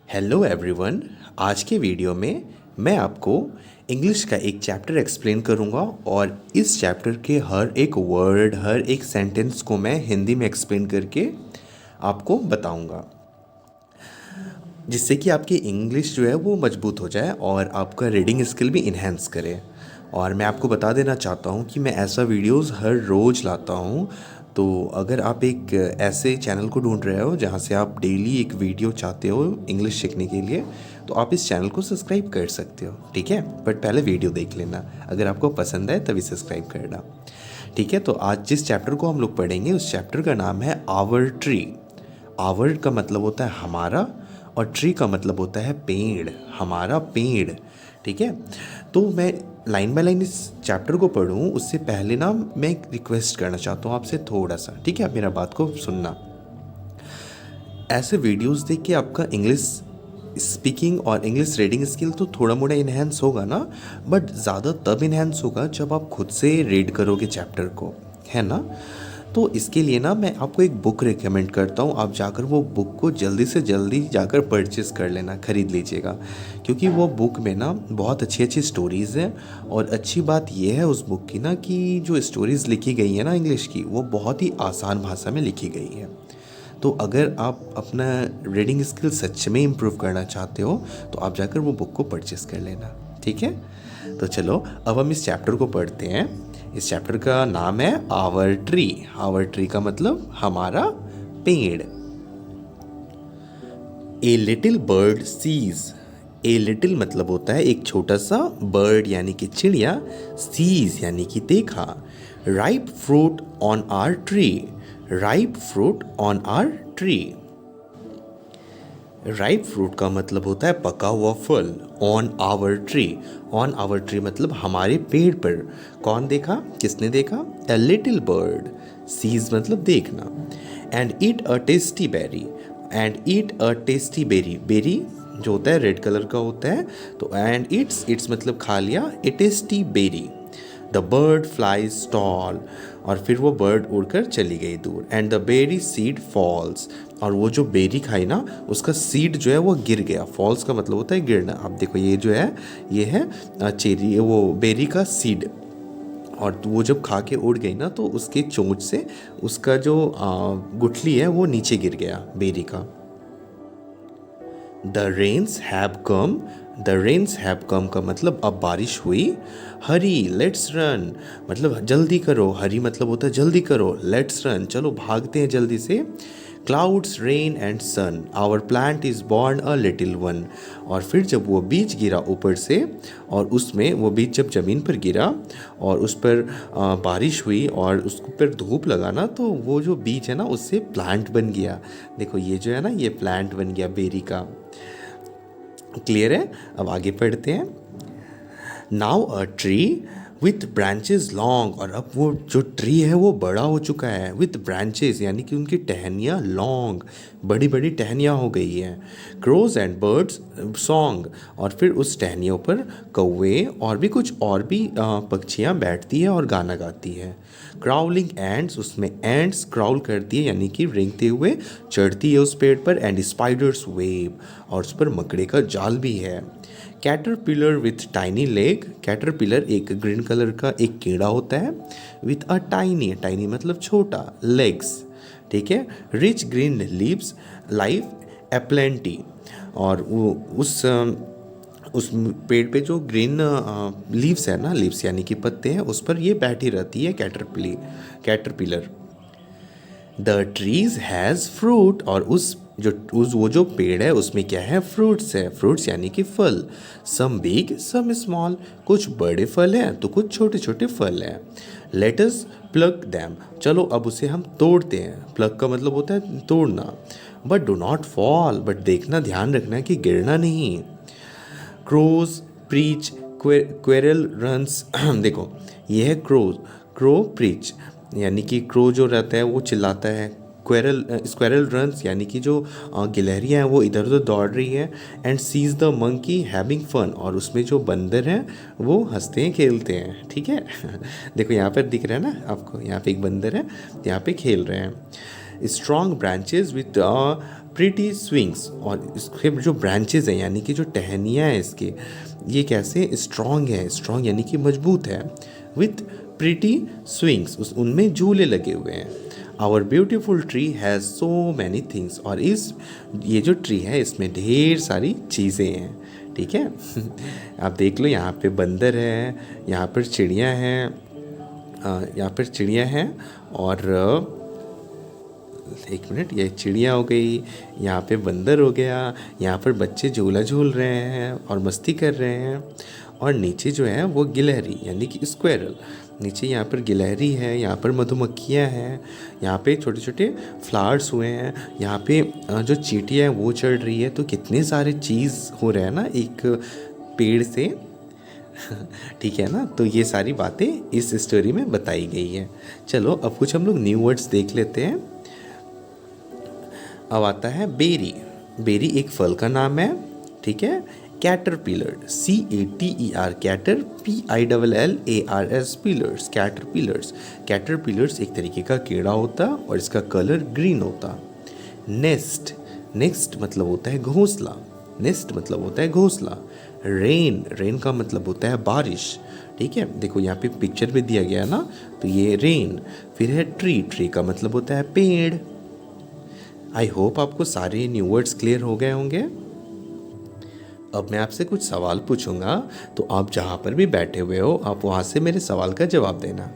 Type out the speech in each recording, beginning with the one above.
Hello everyone. आज के video में मैं आपको इंग्लिश का एक चैप्टर एक्सप्लेन करूंगा और इस चैप्टर के हर एक वर्ड, हर एक सेंटेंस को मैं हिंदी में एक्सप्लेन करके आपको बताऊंगा, जिससे कि आपकी इंग्लिश जो है वो मजबूत हो जाए और आपका रीडिंग स्किल भी इन्हेंस करे। और मैं आपको बता देना चाहता हूँ कि मैं ऐसा वीडियोस हर रोज़ लाता हूँ। तो अगर आप एक ऐसे चैनल को ढूंढ रहे हो जहाँ से आप डेली एक वीडियो चाहते हो इंग्लिश सीखने के लिए, तो आप इस चैनल को सब्सक्राइब कर सकते हो, ठीक है। बट पहले वीडियो देख लेना, अगर आपको पसंद आए तभी सब्सक्राइब करना, ठीक है। तो आज जिस चैप्टर को हम लोग पढ़ेंगे उस चैप्टर का नाम है आवर ट्री। आवर का मतलब होता है हमारा और ट्री का मतलब होता है पेड़, हमारा पेड़, ठीक है। तो मैं लाइन बाय लाइन इस चैप्टर को पढ़ूँ उससे पहले ना मैं एक रिक्वेस्ट करना चाहता हूँ आपसे थोड़ा सा, ठीक है। आप मेरा बात को सुनना। ऐसे वीडियोस देख के आपका इंग्लिश स्पीकिंग और इंग्लिश रीडिंग स्किल तो थोड़ा मोड़ा इन्हेंस होगा ना, बट ज़्यादा तब इन्हेंस होगा जब आप खुद से रीड करोगे चैप्टर को, है ना। तो इसके लिए ना मैं आपको एक बुक रिकमेंड करता हूँ, आप जाकर वो बुक को जल्दी से जल्दी जाकर परचेज़ कर लेना, ख़रीद लीजिएगा, क्योंकि वो बुक में ना बहुत अच्छी अच्छी स्टोरीज़ हैं। और अच्छी बात ये है उस बुक की ना कि जो स्टोरीज़ लिखी गई है ना इंग्लिश की, वो बहुत ही आसान भाषा में लिखी गई है। तो अगर आप अपना रीडिंग स्किल सच में इम्प्रूव करना चाहते हो तो आप जाकर वो बुक को परचेस कर लेना, ठीक है। तो चलो अब हम इस चैप्टर को पढ़ते हैं। इस चैप्टर का नाम है आवर ट्री। आवर ट्री का मतलब हमारा पेड़। A little bird sees. A little मतलब होता है एक छोटा सा, बर्ड यानी कि चिड़िया, सीज यानी कि देखा। Ripe fruit on our tree. Ripe fruit on our tree. Ripe fruit का मतलब होता है पका हुआ फल। On our tree. On our tree मतलब हमारे पेड़ पर। कौन देखा, किसने देखा? ए लिटिल बर्ड। सीज मतलब देखना। And eat a tasty berry. And eat a tasty berry. Berry जो होता है रेड कलर का होता है। तो एंड इट्स मतलब खा लिया। A tasty berry. The bird flies tall. और फिर वो बर्ड उड़कर चली गई दूर। And the berry seed falls. और वो जो बेरी खाई ना उसका सीड जो है वो गिर गया। फॉल्स का मतलब होता है गिरना। अब देखो ये जो है ये है चेरी, वो बेरी का सीड। और वो जब खा के उड़ गई ना तो उसके चोंच से उसका जो गुठली है वो नीचे गिर गया बेरी का। The rains have come. The rains have come का मतलब अब बारिश हुई। हरी लेट्स रन मतलब जल्दी करो। हरी मतलब होता है जल्दी करो। लेट्स रन चलो भागते हैं जल्दी से। Clouds rain and sun. Our plant is born a little one. और फिर जब वो बीज गिरा ऊपर से और उसमें वो बीज जब ज़मीन पर गिरा और उस पर बारिश हुई और उस पर धूप लगा ना, तो वो जो बीज है ना उससे प्लांट बन गया। देखो ये जो है ना ये प्लांट बन गया बेरी का। क्लियर है? अब आगे पढ़ते हैं। Now a tree with branches long. और अब वो जो ट्री है वो बड़ा हो चुका है। विथ ब्रांचेस यानी कि उनकी टहनियाँ लॉन्ग, बड़ी बड़ी टहनियाँ हो गई हैं। Crows and birds song. और फिर उस टहनियों पर कौवे और भी कुछ और भी पक्षियाँ बैठती हैं और गाना गाती हैं। क्राउलिंग एंड्स, उसमें एंड्स क्राउल करती है यानी कि रेंगते हुए चढ़ती है उस पेड़ पर। एंड स्पाइडर्स वेब, और उस पर मकड़े का जाल भी है। Caterpillar with tiny leg. Caterpillar एक ग्रीन कलर का एक कीड़ा होता है। विथ अ टाइनी, टाइनी मतलब छोटा, लेग्स, ठीक है। Rich green leaves life aplenty. और वो उस पेड़ पे जो ग्रीन लीव्स है ना, लीव्स यानी कि पत्ते हैं, उस पर ये बैठी रहती है caterpillar. The trees has fruit. और उस वो जो पेड़ है उसमें क्या है? फ्रूट्स है। फ्रूट्स यानी कि फल। सम बिग सम स्मॉल, कुछ बड़े फल हैं तो कुछ छोटे छोटे फल हैं। Let us plug them. चलो अब उसे हम तोड़ते हैं। प्लग का मतलब होता है तोड़ना। But do not fall, but देखना, ध्यान रखना कि गिरना नहीं। Crows preach quarrel runs. देखो ये है क्रोज। क्रो प्रीच यानी कि क्रो जो रहता है वो चिल्लाता है। क्वेरल स्क्वेरल रन्स यानी कि जो गिलहरियाँ हैं वो इधर उधर दौड़ रही है। And sees the monkey having fun. और उसमें जो बंदर हैं वो हंसते हैं खेलते हैं, ठीक है। देखो यहाँ पर दिख रहा है ना आपको, यहाँ पे एक बंदर है, यहाँ पे खेल रहे हैं। Strong branches with pretty swings, और इसके जो ब्रांचेस हैं यानी कि जो टहनियाँ हैं इसके, ये कैसे स्ट्रॉन्ग है, स्ट्रॉन्ग यानी कि मजबूत है। विथ प्रिटी स्विंग्स, उस उनमें झूले लगे हुए हैं। Our beautiful tree has so many things, और इस ये जो ट्री है इसमें ढेर सारी चीज़ें हैं। ठीक है आप देख लो, यहाँ पे बंदर है, यहाँ पर चिड़िया हैं, यहाँ पर चिड़िया हैं, और एक मिनट, ये चिड़िया हो गई, यहाँ पे बंदर हो गया, यहाँ पर बच्चे झूला झूल रहे हैं और मस्ती कर रहे हैं, और नीचे जो है वो गिलहरी यानी कि स्क्वेरल, नीचे यहाँ पर गिलहरी है, यहाँ पर मधुमक्खियाँ हैं, यहाँ पे छोटे छोटे फ्लावर्स हुए हैं, यहाँ पे जो चींटियाँ हैं वो चढ़ रही है। तो कितने सारे चीज़ हो रहे हैं ना एक पेड़ से ठीक है ना। तो ये सारी बातें इस स्टोरी में बताई गई है। चलो अब कुछ हम लोग न्यू वर्ड्स देख लेते हैं। अब आता है बेरी। बेरी एक फल का नाम है, ठीक है। Caterpillar, CATER, cater, PILLARS, pillars, caterpillars. Caterpillars एक तरीके का कीड़ा होता और इसका कलर ग्रीन होता। नेस्ट, नेस्ट मतलब होता है घोंसला, नेस्ट मतलब होता है घोंसला। रेन, रेन का मतलब होता है बारिश, ठीक है। देखो यहाँ पे पिक्चर में दिया गया है ना, तो ये रेन। फिर है ट्री, ट्री का मतलब होता है पेड़। आई होप आपको सारे न्यू वर्ड्स क्लियर हो गए होंगे। अब मैं आपसे कुछ सवाल पूछूंगा, तो आप जहाँ पर भी बैठे हुए हो आप वहाँ से मेरे सवाल का जवाब देना।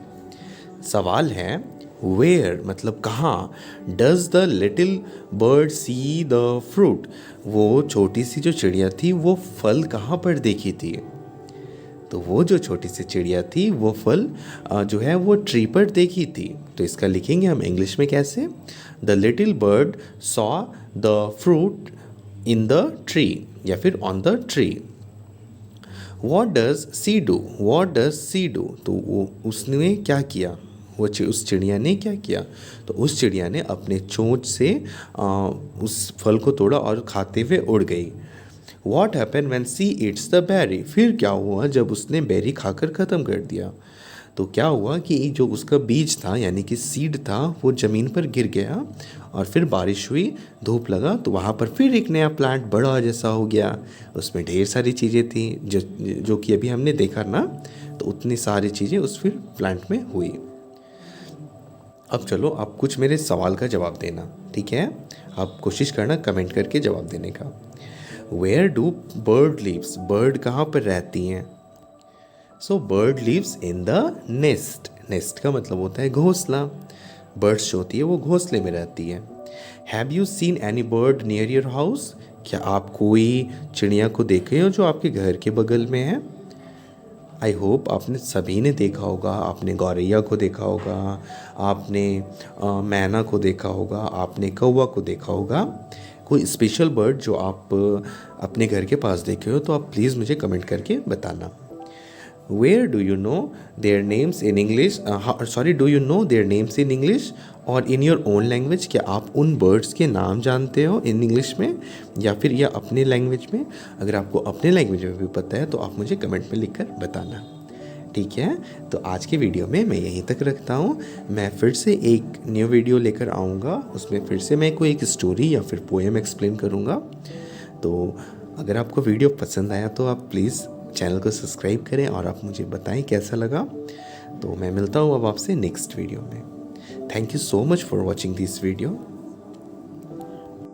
सवाल है वेयर मतलब कहाँ, does the little bird see the fruit, वो छोटी सी जो चिड़िया थी वो फल कहाँ पर देखी थी। तो वो जो छोटी सी चिड़िया थी वो फल जो है वो ट्री पर देखी थी। तो इसका लिखेंगे हम इंग्लिश में कैसे, the little bird saw the fruit in the tree, या फिर on the tree. What does she do, what does she do, तो वो उसने क्या किया, वो उस चिड़िया ने क्या किया। तो उस चिड़िया ने अपने चोंच से उस फल को तोड़ा और खाते हुए उड़ गई। What happen when she eats the berry, फिर क्या हुआ जब उसने बेरी खाकर ख़त्म कर दिया। तो क्या हुआ कि जो उसका बीज था यानी कि सीड था वो ज़मीन पर गिर गया, और फिर बारिश हुई, धूप लगा, तो वहाँ पर फिर एक नया प्लांट बड़ा जैसा हो गया। उसमें ढेर सारी चीज़ें थी जो कि अभी हमने देखा ना, तो उतनी सारी चीज़ें उस फिर प्लांट में हुई। अब चलो आप कुछ मेरे सवाल का जवाब देना, ठीक है। आप कोशिश करना कमेंट करके जवाब देने का। Where do bird lives, bird कहाँ पर रहती हैं। So bird lives in the nest, nest का मतलब होता है घोंसला। बर्ड्स जो होती है वो घोंसले में रहती है। Have you seen any bird near your house, क्या आप कोई चिड़िया को देखे हो जो आपके घर के बगल में है। आई होप आपने सभी ने देखा होगा, आपने गौरैया को देखा होगा, आपने मैना को देखा होगा, आपने कौवा को देखा होगा। कोई स्पेशल बर्ड जो आप अपने घर के पास देखे हो तो आप प्लीज़ मुझे कमेंट करके बताना। Where do you know their names in English, sorry do you know their names in English और इन योर ओन लैंग्वेज, क्या आप उन बर्ड्स के नाम जानते हो इन इंग्लिश में या फिर या अपने लैंग्वेज में। अगर आपको अपने लैंग्वेज में भी पता है तो आप मुझे कमेंट में लिखकर बताना, ठीक है। तो आज के वीडियो में मैं यहीं तक रखता हूँ। मैं फिर से एक न्यू वीडियो लेकर आऊँगा, उसमें फिर से मैं कोई एक स्टोरी या फिर पोएम एक्सप्लेन करूँगा। तो अगर आपको वीडियो पसंद आया तो आप प्लीज़ चैनल को सब्सक्राइब करें और आप मुझे बताएं कैसा लगा। तो मैं मिलता हूँ अब आपसे नेक्स्ट वीडियो में। Thank you so much for watching this video.